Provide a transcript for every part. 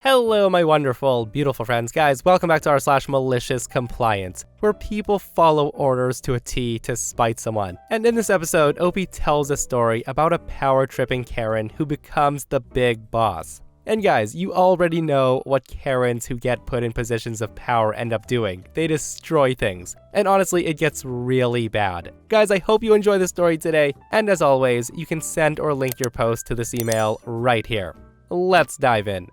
Hello, my wonderful, beautiful friends. Guys, welcome back to r/MaliciousCompliance, where people follow orders to a T to spite someone. And in this episode, Opie tells a story about a power-tripping Karen who becomes the big boss. And guys, you already know what Karens who get put in positions of power end up doing. They destroy things. And honestly, it gets really bad. Guys, I hope you enjoy the story today. And as always, you can send or link your post to this email right here. Let's dive in.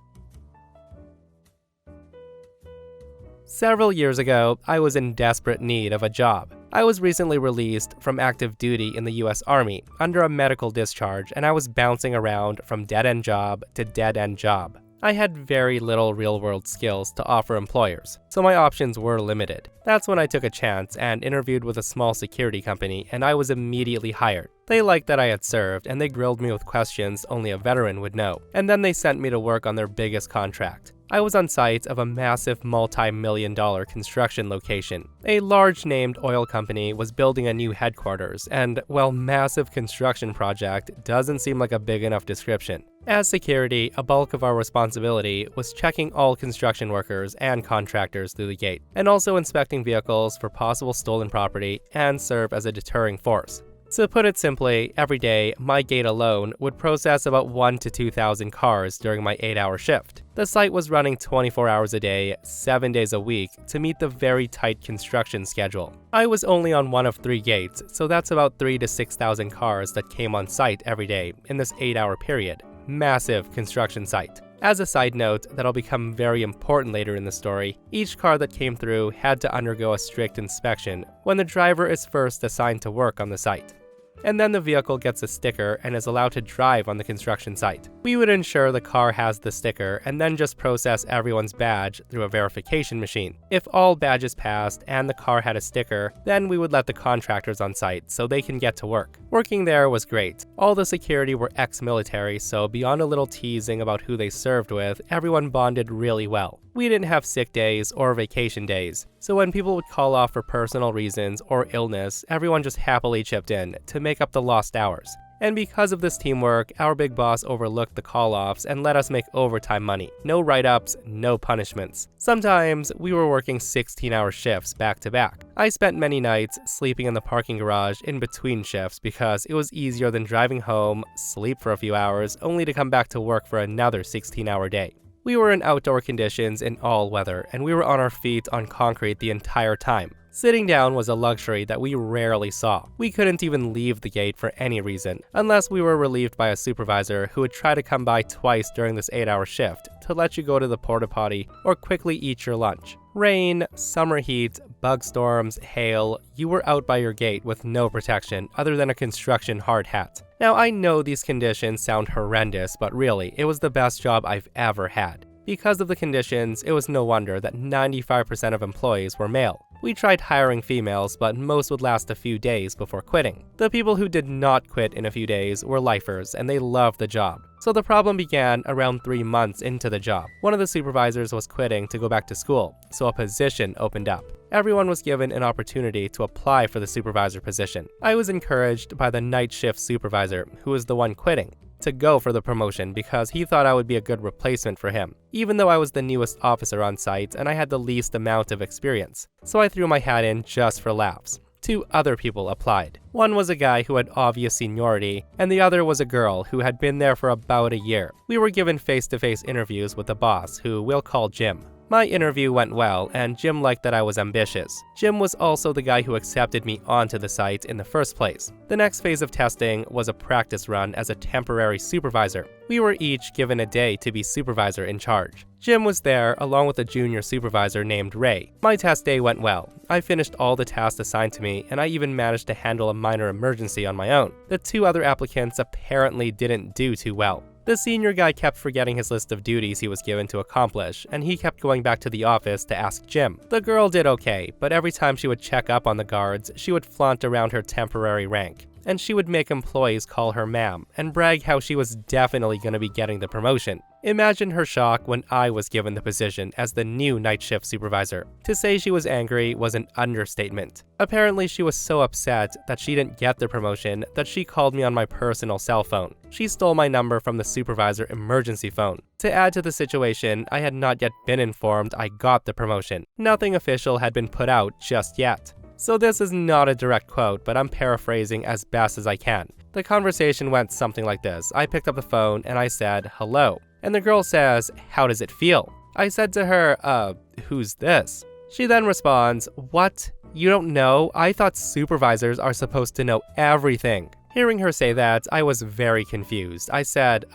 Several years ago, I was in desperate need of a job. I was recently released from active duty in the US Army under a medical discharge, and I was bouncing around from dead-end job to dead-end job. I had very little real-world skills to offer employers, so my options were limited. That's when I took a chance and interviewed with a small security company, and I was immediately hired. They liked that I had served, and they grilled me with questions only a veteran would know, and then they sent me to work on their biggest contract. I was on site of a massive multi-million-dollar construction location. A large-named oil company was building a new headquarters, and, well, massive construction project doesn't seem like a big enough description. As security, a bulk of our responsibility was checking all construction workers and contractors through the gate, and also inspecting vehicles for possible stolen property and serve as a deterring force. To put it simply, every day, my gate alone would process about 1,000 to 2,000 cars during my 8-hour shift. The site was running 24 hours a day, 7 days a week, to meet the very tight construction schedule. I was only on one of 3 gates, so that's about 3,000 to 6,000 cars that came on site every day in this 8-hour period. Massive construction site. As a side note that'll become very important later in the story, each car that came through had to undergo a strict inspection when the driver is first assigned to work on the site. And then the vehicle gets a sticker and is allowed to drive on the construction site. We would ensure the car has the sticker and then just process everyone's badge through a verification machine. If all badges passed and the car had a sticker, then we would let the contractors on site so they can get to work. Working there was great. All the security were ex-military, so beyond a little teasing about who they served with, everyone bonded really well. We didn't have sick days or vacation days, so when people would call off for personal reasons or illness, everyone just happily chipped in to make up the lost hours. And because of this teamwork, our big boss overlooked the call-offs and let us make overtime money. No write-ups, no punishments. Sometimes, we were working 16-hour shifts back-to-back. I spent many nights sleeping in the parking garage in between shifts because it was easier than driving home, sleep for a few hours, only to come back to work for another 16-hour day. We were in outdoor conditions in all weather, and we were on our feet on concrete the entire time. Sitting down was a luxury that we rarely saw. We couldn't even leave the gate for any reason, unless we were relieved by a supervisor who would try to come by twice during this 8-hour shift to let you go to the porta potty or quickly eat your lunch. Rain, summer heat, bug storms, hail, you were out by your gate with no protection other than a construction hard hat. Now, I know these conditions sound horrendous, but really, it was the best job I've ever had. Because of the conditions, it was no wonder that 95% of employees were male. We tried hiring females, but most would last a few days before quitting. The people who did not quit in a few days were lifers, and they loved the job. So the problem began around 3 months into the job. One of the supervisors was quitting to go back to school, so a position opened up. Everyone was given an opportunity to apply for the supervisor position. I was encouraged by the night shift supervisor, who was the one quitting, to go for the promotion because he thought I would be a good replacement for him, even though I was the newest officer on site and I had the least amount of experience. So I threw my hat in just for laughs. 2 other people applied. One was a guy who had obvious seniority, and the other was a girl who had been there for about a year. We were given face-to-face interviews with the boss, who we'll call Jim. My interview went well, and Jim liked that I was ambitious. Jim was also the guy who accepted me onto the site in the first place. The next phase of testing was a practice run as a temporary supervisor. We were each given a day to be supervisor in charge. Jim was there along with a junior supervisor named Ray. My test day went well. I finished all the tasks assigned to me, and I even managed to handle a minor emergency on my own. The 2 other applicants apparently didn't do too well. The senior guy kept forgetting his list of duties he was given to accomplish, and he kept going back to the office to ask Jim. The girl did okay, but every time she would check up on the guards, she would flaunt around her temporary rank. and she would make employees call her ma'am and brag how she was definitely going to be getting the promotion. Imagine her shock when I was given the position as the new night shift supervisor. To say she was angry was an understatement. Apparently, she was so upset that she didn't get the promotion that she called me on my personal cell phone. She stole my number from the supervisor emergency phone. To add to the situation, I had not yet been informed I got the promotion. Nothing official had been put out just yet. So this is not a direct quote, but I'm paraphrasing as best as I can. The conversation went something like this. I picked up the phone and I said, "Hello." And the girl says, "How does it feel?" I said to her, who's this? She then responds, "What? You don't know? I thought supervisors are supposed to know everything." Hearing her say that, I was very confused. I said,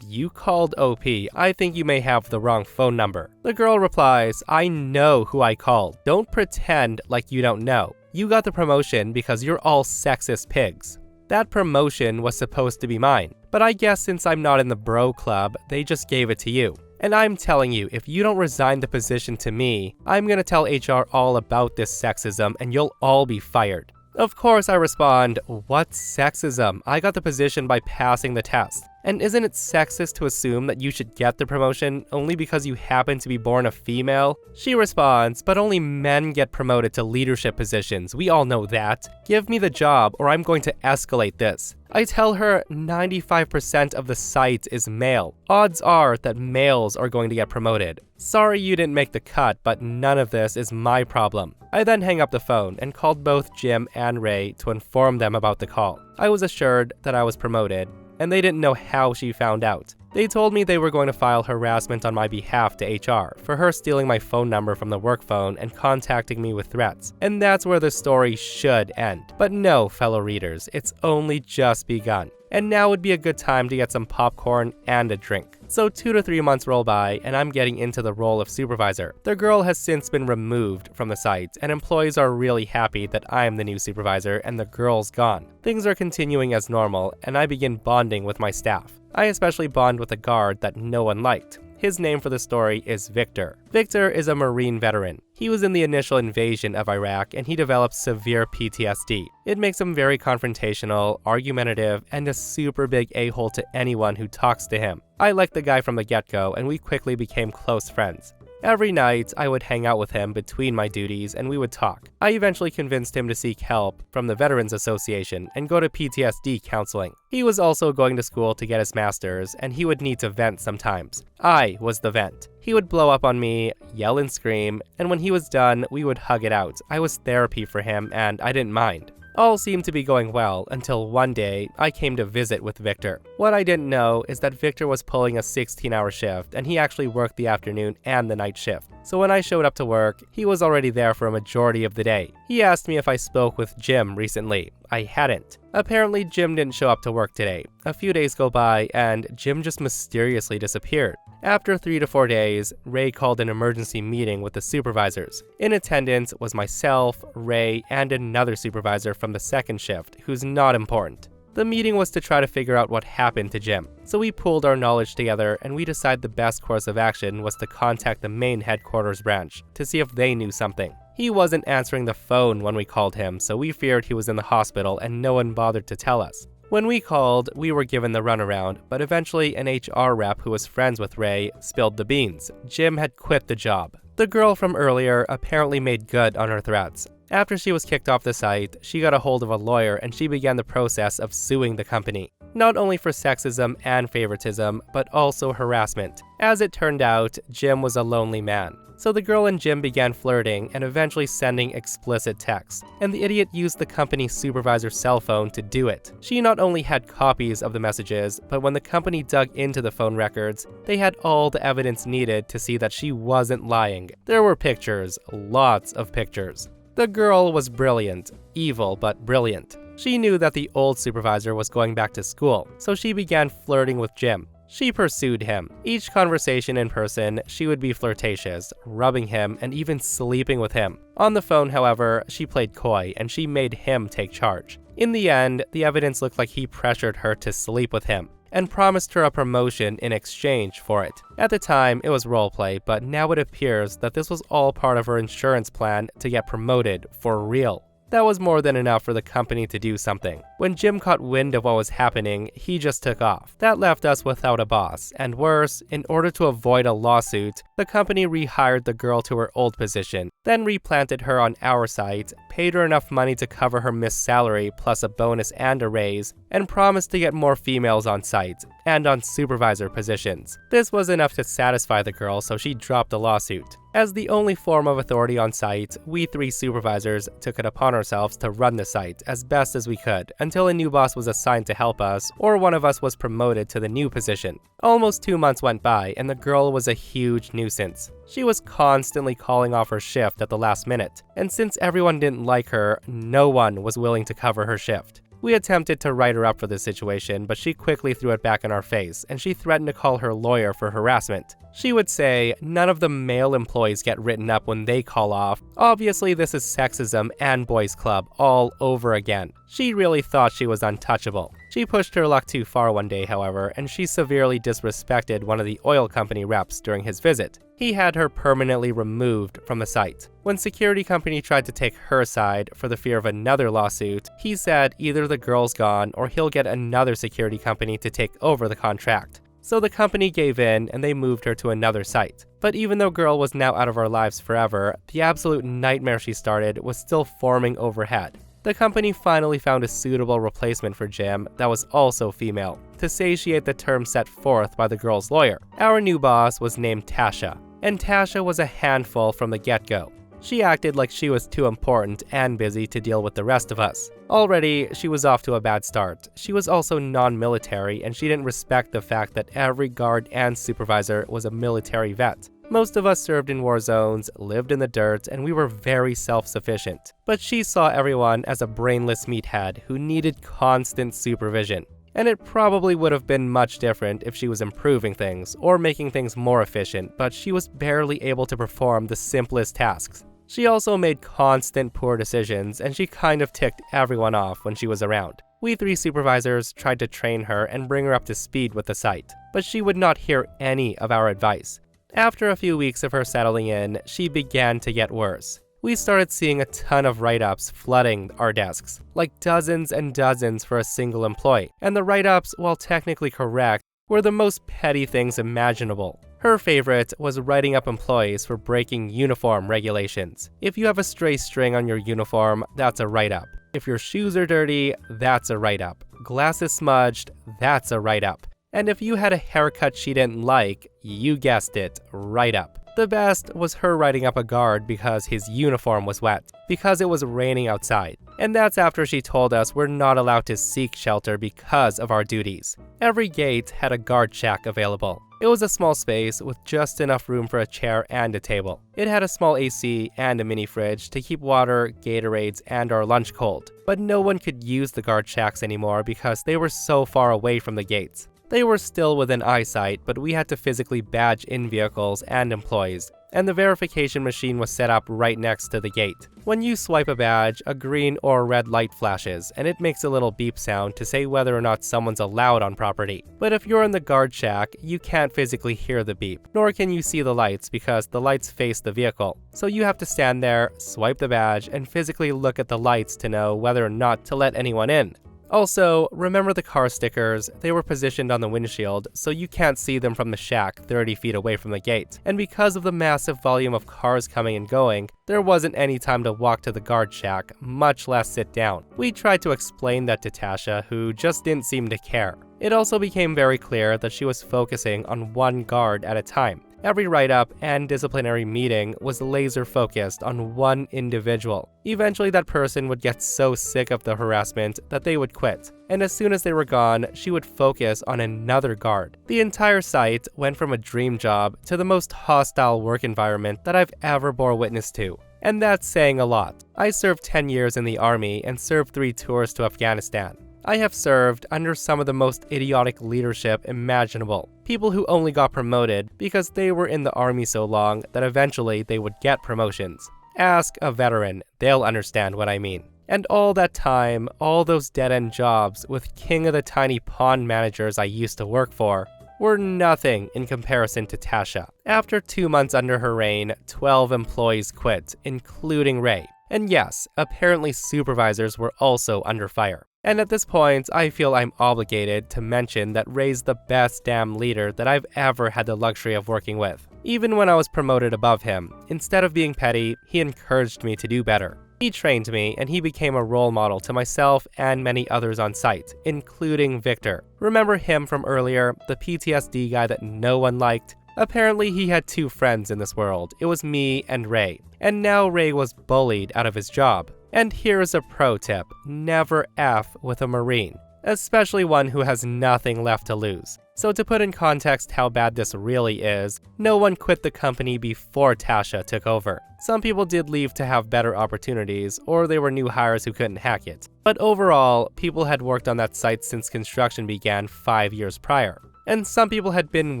you called OP. I think you may have the wrong phone number." The girl replies, "I know who I called. Don't pretend like you don't know. You got the promotion because you're all sexist pigs." That promotion was supposed to be mine, but I guess since I'm not in the bro club, they just gave it to you. And I'm telling you, if you don't resign the position to me, I'm gonna tell HR all about this sexism and you'll all be fired. Of course, I respond, "What's sexism? I got the position by passing the test. And isn't it sexist to assume that you should get the promotion only because you happen to be born a female?" She responds, "But only men get promoted to leadership positions. We all know that. Give me the job or I'm going to escalate this." I tell her 95% of the site is male. Odds are that males are going to get promoted. Sorry you didn't make the cut, but none of this is my problem. I then hang up the phone and called both Jim and Ray to inform them about the call. I was assured that I was promoted, and they didn't know how she found out. They told me they were going to file harassment on my behalf to HR for her stealing my phone number from the work phone and contacting me with threats. And that's where the story should end. But no, fellow readers, it's only just begun. And now would be a good time to get some popcorn and a drink. So 2 to 3 months roll by and I'm getting into the role of supervisor. The girl has since been removed from the site and employees are really happy that I'm the new supervisor and the girl's gone. Things are continuing as normal and I begin bonding with my staff. I especially bond with a guard that no one liked. His name for the story is Victor. Victor is a Marine veteran. He was in the initial invasion of Iraq and he developed severe PTSD. It makes him very confrontational, argumentative, and a super big a-hole to anyone who talks to him. I liked the guy from the get-go and we quickly became close friends. Every night, I would hang out with him between my duties and we would talk. I eventually convinced him to seek help from the Veterans Association and go to PTSD counseling. He was also going to school to get his master's and he would need to vent sometimes. I was the vent. He would blow up on me, yell and scream, and when he was done, we would hug it out. I was therapy for him and I didn't mind. All seemed to be going well until one day I came to visit with Victor. What I didn't know is that Victor was pulling a 16-hour shift and he actually worked the afternoon and the night shift. So when I showed up to work, he was already there for a majority of the day. He asked me if I spoke with Jim recently. I hadn't. Apparently Jim didn't show up to work today. A few days go by and Jim just mysteriously disappeared. After 3 to 4 days, Ray called an emergency meeting with the supervisors. In attendance was myself, Ray, and another supervisor from the second shift, who's not important. The meeting was to try to figure out what happened to Jim. So we pooled our knowledge together and we decided the best course of action was to contact the main headquarters branch to see if they knew something. He wasn't answering the phone when we called him, so we feared he was in the hospital and no one bothered to tell us. When we called, we were given the runaround, but eventually an HR rep who was friends with Ray spilled the beans. Jim had quit the job. The girl from earlier apparently made good on her threats. After she was kicked off the site, she got a hold of a lawyer and she began the process of suing the company. Not only for sexism and favoritism, but also harassment. As it turned out, Jim was a lonely man. So the girl and Jim began flirting and eventually sending explicit texts, and the idiot used the company's supervisor's cell phone to do it. She not only had copies of the messages, but when the company dug into the phone records, they had all the evidence needed to see that she wasn't lying. There were pictures, lots of pictures. The girl was brilliant, evil but brilliant. She knew that the old supervisor was going back to school, so she began flirting with Jim. She pursued him. Each conversation in person, she would be flirtatious, rubbing him, and even sleeping with him. On the phone, however, she played coy, and she made him take charge. In the end, the evidence looked like he pressured her to sleep with him, and promised her a promotion in exchange for it. At the time, it was roleplay, but now it appears that this was all part of her insurance plan to get promoted for real. That was more than enough for the company to do something. When Jim caught wind of what was happening, he just took off. That left us without a boss, and worse, in order to avoid a lawsuit, the company rehired the girl to her old position, then replanted her on our site, paid her enough money to cover her missed salary plus a bonus and a raise, and promised to get more females on site, and on supervisor positions. This was enough to satisfy the girl, so she dropped the lawsuit. As the only form of authority on site, we 3 supervisors took it upon ourselves to run the site as best as we could until a new boss was assigned to help us, or one of us was promoted to the new position. Almost 2 months went by and the girl was a huge nuisance. She was constantly calling off her shift at the last minute, and since everyone didn't like her, no one was willing to cover her shift. We attempted to write her up for this situation, but she quickly threw it back in our face, and she threatened to call her lawyer for harassment. She would say, none of the male employees get written up when they call off. Obviously, this is sexism and boys club all over again. She really thought she was untouchable. She pushed her luck too far one day, however, and she severely disrespected one of the oil company reps during his visit. He had her permanently removed from the site. When security company tried to take her side for the fear of another lawsuit, he said either the girl's gone or he'll get another security company to take over the contract. So the company gave in and they moved her to another site. But even though girl was now out of our lives forever, the absolute nightmare she started was still forming overhead. The company finally found a suitable replacement for Jim that was also female, to satiate the term set forth by the girl's lawyer. Our new boss was named Tasha, and Tasha was a handful from the get-go. She acted like she was too important and busy to deal with the rest of us. Already, she was off to a bad start. She was also non-military, and she didn't respect the fact that every guard and supervisor was a military vet. Most of us served in war zones, lived in the dirt, and we were very self-sufficient. But she saw everyone as a brainless meathead who needed constant supervision. And it probably would have been much different if she was improving things or making things more efficient, but she was barely able to perform the simplest tasks. She also made constant poor decisions, and she kind of ticked everyone off when she was around. We 3 supervisors tried to train her and bring her up to speed with the site, but she would not hear any of our advice. After a few weeks of her settling in, she began to get worse. We started seeing a ton of write-ups flooding our desks, like dozens and dozens for a single employee, and the write-ups, while technically correct, were the most petty things imaginable. Her favorite was writing up employees for breaking uniform regulations. If you have a stray string on your uniform, that's a write-up. If your shoes are dirty, that's a write-up. Glasses smudged, that's a write-up. And if you had a haircut she didn't like, you guessed it, write-up. The best was her writing up a guard because his uniform was wet, because it was raining outside. And that's after she told us we're not allowed to seek shelter because of our duties. Every gate had a guard shack available. It was a small space with just enough room for a chair and a table. It had a small AC and a mini fridge to keep water, Gatorades, and our lunch cold. But no one could use the guard shacks anymore because they were so far away from the gates. They were still within eyesight, but we had to physically badge in vehicles and employees, and the verification machine was set up right next to the gate. When you swipe a badge, a green or red light flashes, and it makes a little beep sound to say whether or not someone's allowed on property. But if you're in the guard shack, you can't physically hear the beep, nor can you see the lights because the lights face the vehicle. So you have to stand there, swipe the badge, and physically look at the lights to know whether or not to let anyone in. Also, remember the car stickers? They were positioned on the windshield, so you can't see them from the shack 30 feet away from the gate. And because of the massive volume of cars coming and going, there wasn't any time to walk to the guard shack, much less sit down. We tried to explain that to Tasha, who just didn't seem to care. It also became very clear that she was focusing on one guard at a time. Every write-up and disciplinary meeting was laser-focused on one individual. Eventually, that person would get so sick of the harassment that they would quit, and as soon as they were gone, she would focus on another guard. The entire site went from a dream job to the most hostile work environment that I've ever bore witness to. And that's saying a lot. I served 10 years in the army and served 3 tours to Afghanistan. I have served under some of the most idiotic leadership imaginable. People who only got promoted because they were in the army so long that eventually they would get promotions. Ask a veteran, they'll understand what I mean. And all that time, all those dead-end jobs with king of the tiny pond managers I used to work for were nothing in comparison to Tasha. After 2 months under her reign, 12 employees quit, including Ray. And yes, apparently supervisors were also under fire. And at this point, I feel I'm obligated to mention that Ray's the best damn leader that I've ever had the luxury of working with. Even when I was promoted above him, instead of being petty, he encouraged me to do better. He trained me, and he became a role model to myself and many others on site, including Victor. Remember him from earlier, the PTSD guy that no one liked? Apparently he had two friends in this world. It was me and Ray. And now Ray was bullied out of his job. And here's a pro tip: never F with a Marine, especially one who has nothing left to lose. So to put in context how bad this really is, no one quit the company before Tasha took over. Some people did leave to have better opportunities, or they were new hires who couldn't hack it. But overall, people had worked on that site since construction began 5 years prior. And some people had been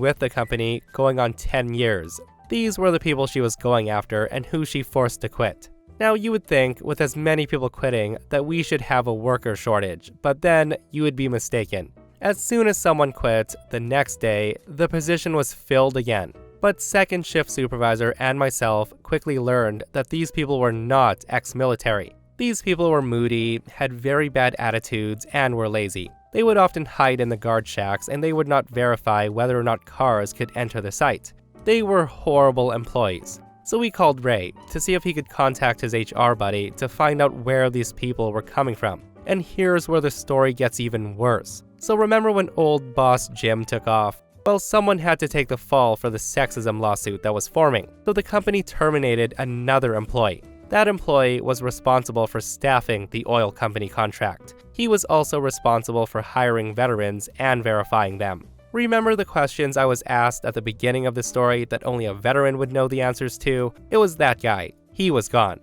with the company going on 10 years. These were the people she was going after and who she forced to quit. Now you would think, with as many people quitting, that we should have a worker shortage, but then you would be mistaken. As soon as someone quit, the next day, the position was filled again. But second shift supervisor and myself quickly learned that these people were not ex-military. These people were moody, had very bad attitudes, and were lazy. They would often hide in the guard shacks, and they would not verify whether or not cars could enter the site. They were horrible employees. So we called Ray to see if he could contact his HR buddy to find out where these people were coming from. And here's where the story gets even worse. So remember when old boss Jim took off? Well, someone had to take the fall for the sexism lawsuit that was forming, so the company terminated another employee. That employee was responsible for staffing the oil company contract. He was also responsible for hiring veterans and verifying them. Remember the questions I was asked at the beginning of the story that only a veteran would know the answers to? It was that guy. He was gone.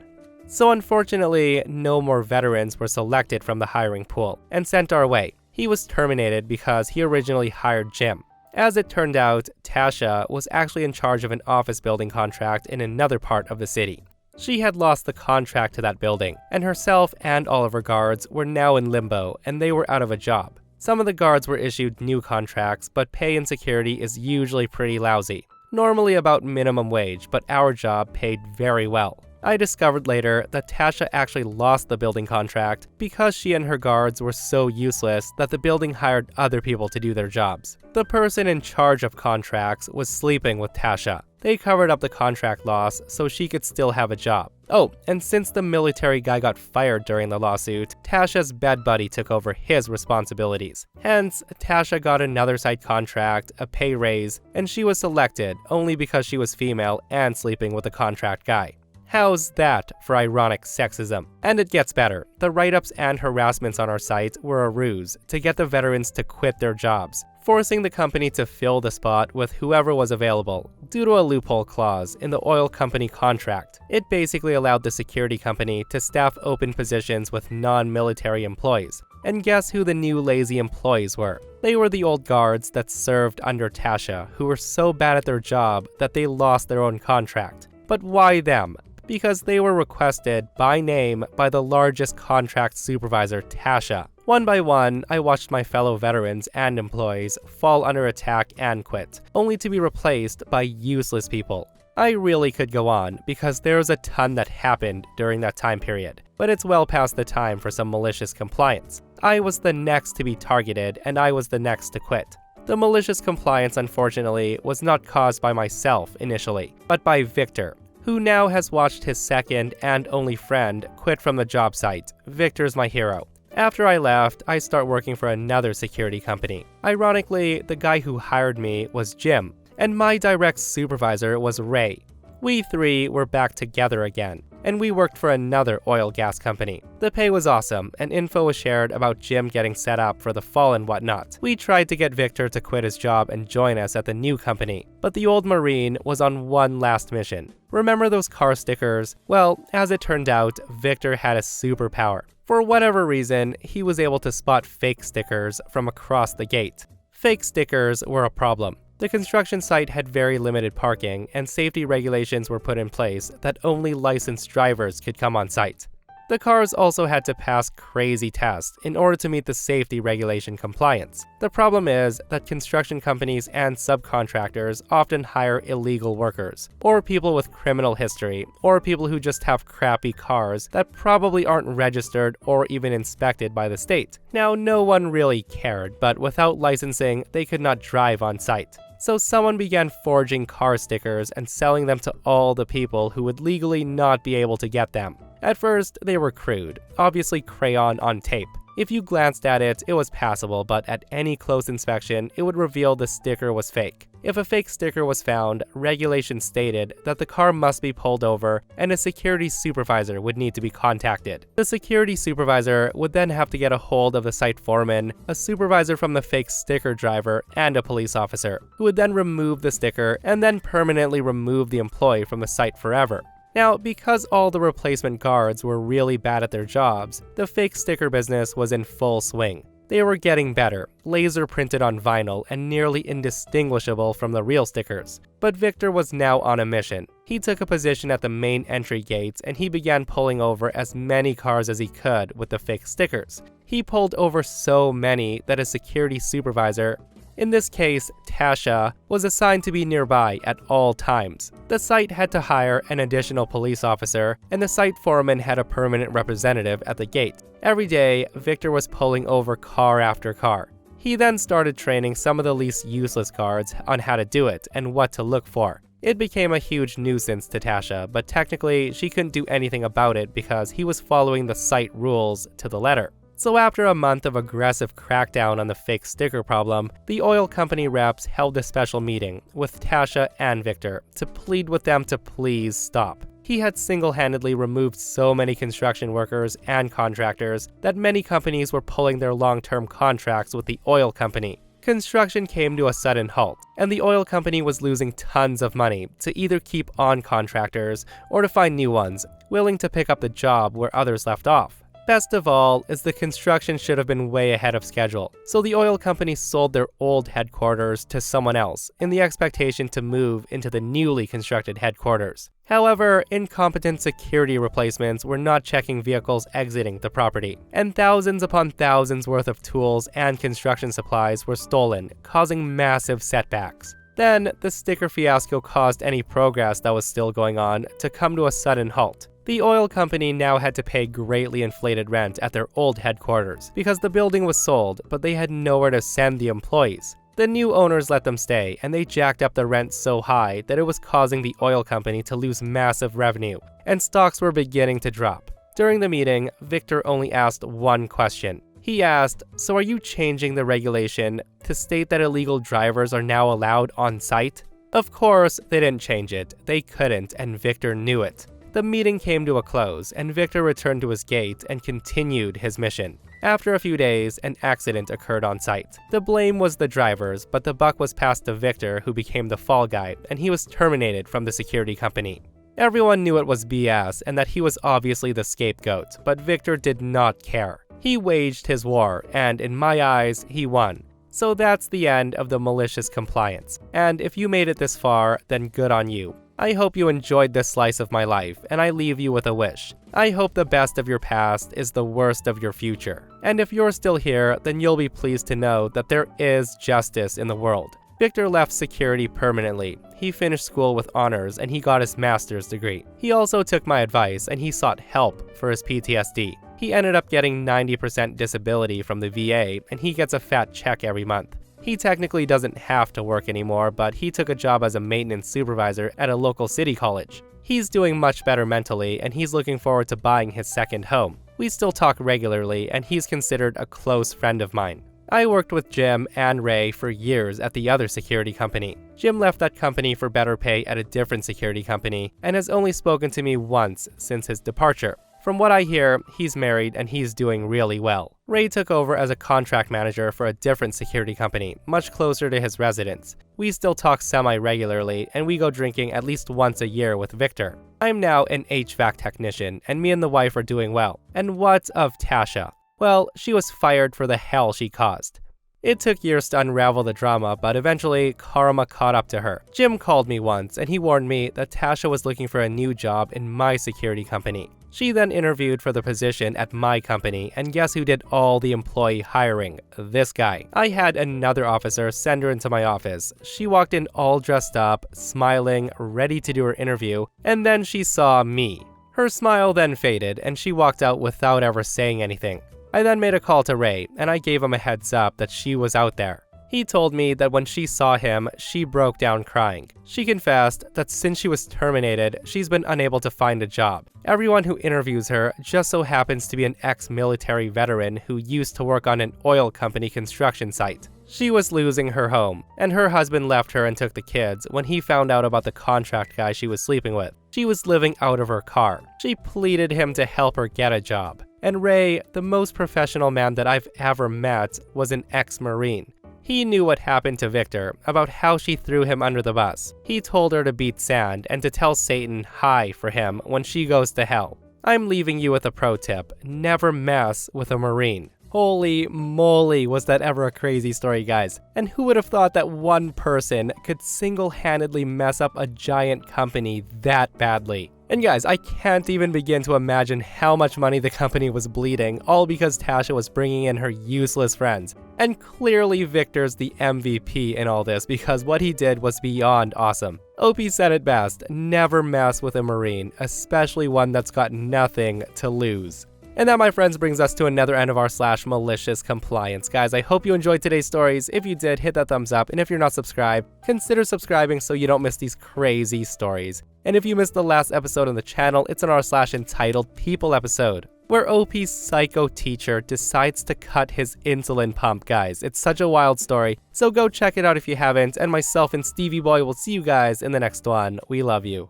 So unfortunately, no more veterans were selected from the hiring pool and sent our way. He was terminated because he originally hired Jim. As it turned out, Tasha was actually in charge of an office building contract in another part of the city. She had lost the contract to that building, and herself and all of her guards were now in limbo, and they were out of a job. Some of the guards were issued new contracts, but pay and security is usually pretty lousy. Normally about minimum wage, but our job paid very well. I discovered later that Tasha actually lost the building contract because she and her guards were so useless that the building hired other people to do their jobs. The person in charge of contracts was sleeping with Tasha. They covered up the contract loss so she could still have a job. Oh, and since the military guy got fired during the lawsuit, Tasha's bed buddy took over his responsibilities. Hence, Tasha got another site contract, a pay raise, and she was selected only because she was female and sleeping with the contract guy. How's that for ironic sexism? And it gets better. The write-ups and harassments on our site were a ruse to get the veterans to quit their jobs, forcing the company to fill the spot with whoever was available, due to a loophole clause in the oil company contract. It basically allowed the security company to staff open positions with non-military employees. And guess who the new lazy employees were? They were the old guards that served under Tasha, who were so bad at their job that they lost their own contract. But why them? Because they were requested by name by the largest contract supervisor, Tasha. One by one, I watched my fellow veterans and employees fall under attack and quit, only to be replaced by useless people. I really could go on, because there's a ton that happened during that time period, but it's well past the time for some malicious compliance. I was the next to be targeted, and I was the next to quit. The malicious compliance, unfortunately, was not caused by myself initially, but by Victor, who now has watched his second and only friend quit from the job site. Victor's my hero. After I left, I start working for another security company. Ironically, the guy who hired me was Jim, and my direct supervisor was Ray. We three were back together again, and we worked for another oil gas company. The pay was awesome, and info was shared about Jim getting set up for the fall and whatnot. We tried to get Victor to quit his job and join us at the new company, but the old Marine was on one last mission. Remember those car stickers? Well, as it turned out, Victor had a superpower. For whatever reason, he was able to spot fake stickers from across the gate. Fake stickers were a problem. The construction site had very limited parking, and safety regulations were put in place that only licensed drivers could come on site. The cars also had to pass crazy tests in order to meet the safety regulation compliance. The problem is that construction companies and subcontractors often hire illegal workers, or people with criminal history, or people who just have crappy cars that probably aren't registered or even inspected by the state. Now, no one really cared, but without licensing, they could not drive on site. So someone began forging car stickers and selling them to all the people who would legally not be able to get them. At first, they were crude, obviously crayon on tape. If you glanced at it, it was passable, but at any close inspection, it would reveal the sticker was fake. If a fake sticker was found, regulations stated that the car must be pulled over and a security supervisor would need to be contacted. The security supervisor would then have to get a hold of the site foreman, a supervisor from the fake sticker driver, and a police officer, who would then remove the sticker and then permanently remove the employee from the site forever. Now, because all the replacement guards were really bad at their jobs, the fake sticker business was in full swing. They were getting better, laser printed on vinyl and nearly indistinguishable from the real stickers. But Victor was now on a mission. He took a position at the main entry gates and he began pulling over as many cars as he could with the fake stickers. He pulled over so many that a security supervisor, in this case, Tasha, was assigned to be nearby at all times. The site had to hire an additional police officer, and the site foreman had a permanent representative at the gate. Every day, Victor was pulling over car after car. He then started training some of the least useless guards on how to do it and what to look for. It became a huge nuisance to Tasha, but technically, she couldn't do anything about it because he was following the site rules to the letter. So after a month of aggressive crackdown on the fake sticker problem, the oil company reps held a special meeting with Tasha and Victor to plead with them to please stop. He had single-handedly removed so many construction workers and contractors that many companies were pulling their long-term contracts with the oil company. Construction came to a sudden halt, and the oil company was losing tons of money to either keep on contractors or to find new ones, willing to pick up the job where others left off. Best of all is the construction should have been way ahead of schedule, so the oil company sold their old headquarters to someone else in the expectation to move into the newly constructed headquarters. However, incompetent security replacements were not checking vehicles exiting the property, and thousands upon thousands worth of tools and construction supplies were stolen, causing massive setbacks. Then, the sticker fiasco caused any progress that was still going on to come to a sudden halt. The oil company now had to pay greatly inflated rent at their old headquarters because the building was sold, but they had nowhere to send the employees. The new owners let them stay, and they jacked up the rent so high that it was causing the oil company to lose massive revenue, and stocks were beginning to drop. During the meeting, Victor only asked one question. He asked, "So are you changing the regulation to state that illegal drivers are now allowed on site?" Of course, they didn't change it. They couldn't, and Victor knew it. The meeting came to a close, and Victor returned to his gate and continued his mission. After a few days, an accident occurred on site. The blame was the drivers, but the buck was passed to Victor, who became the fall guy, and he was terminated from the security company. Everyone knew it was BS and that he was obviously the scapegoat, but Victor did not care. He waged his war, and in my eyes, he won. So that's the end of the malicious compliance. And if you made it this far, then good on you. I hope you enjoyed this slice of my life, and I leave you with a wish. I hope the best of your past is the worst of your future. And if you're still here, then you'll be pleased to know that there is justice in the world. Victor left security permanently. He finished school with honors and he got his master's degree. He also took my advice and he sought help for his PTSD. He ended up getting 90% disability from the VA and he gets a fat check every month. He technically doesn't have to work anymore, but he took a job as a maintenance supervisor at a local city college. He's doing much better mentally, and he's looking forward to buying his second home. We still talk regularly, and he's considered a close friend of mine. I worked with Jim and Ray for years at the other security company. Jim left that company for better pay at a different security company, and has only spoken to me once since his departure. From what I hear, he's married and he's doing really well. Ray took over as a contract manager for a different security company, much closer to his residence. We still talk semi-regularly, and we go drinking at least once a year with Victor. I'm now an HVAC technician, and me and the wife are doing well. And what of Tasha? Well, she was fired for the hell she caused. It took years to unravel the drama, but eventually, karma caught up to her. Jim called me once, and he warned me that Tasha was looking for a new job in my security company. She then interviewed for the position at my company, and guess who did all the employee hiring? This guy. I had another officer send her into my office. She walked in all dressed up, smiling, ready to do her interview, and then she saw me. Her smile then faded, and she walked out without ever saying anything. I then made a call to Ray, and I gave him a heads up that she was out there. He told me that when she saw him, she broke down crying. She confessed that since she was terminated, she's been unable to find a job. Everyone who interviews her just so happens to be an ex-military veteran who used to work on an oil company construction site. She was losing her home, and her husband left her and took the kids when he found out about the contract guy she was sleeping with. She was living out of her car. She pleaded him to help her get a job. And Ray, the most professional man that I've ever met, was an ex-Marine. He knew what happened to Victor, about how she threw him under the bus. He told her to beat sand and to tell Satan hi for him when she goes to hell. I'm leaving you with a pro tip: never mess with a Marine. Holy moly, was that ever a crazy story, guys. And who would have thought that one person could single-handedly mess up a giant company that badly? And guys, I can't even begin to imagine how much money the company was bleeding, all because Tasha was bringing in her useless friends. And clearly Victor's the MVP in all this, because what he did was beyond awesome. OP said it best: never mess with a Marine, especially one that's got nothing to lose. And that, my friends, brings us to another end of our /malicious compliance. Guys, I hope you enjoyed today's stories. If you did, hit that thumbs up. And if you're not subscribed, consider subscribing so you don't miss these crazy stories. And if you missed the last episode on the channel, it's in our /entitled People episode, where OP's psycho teacher decides to cut his insulin pump, guys. It's such a wild story, so go check it out if you haven't. And myself and Stevie Boy will see you guys in the next one. We love you.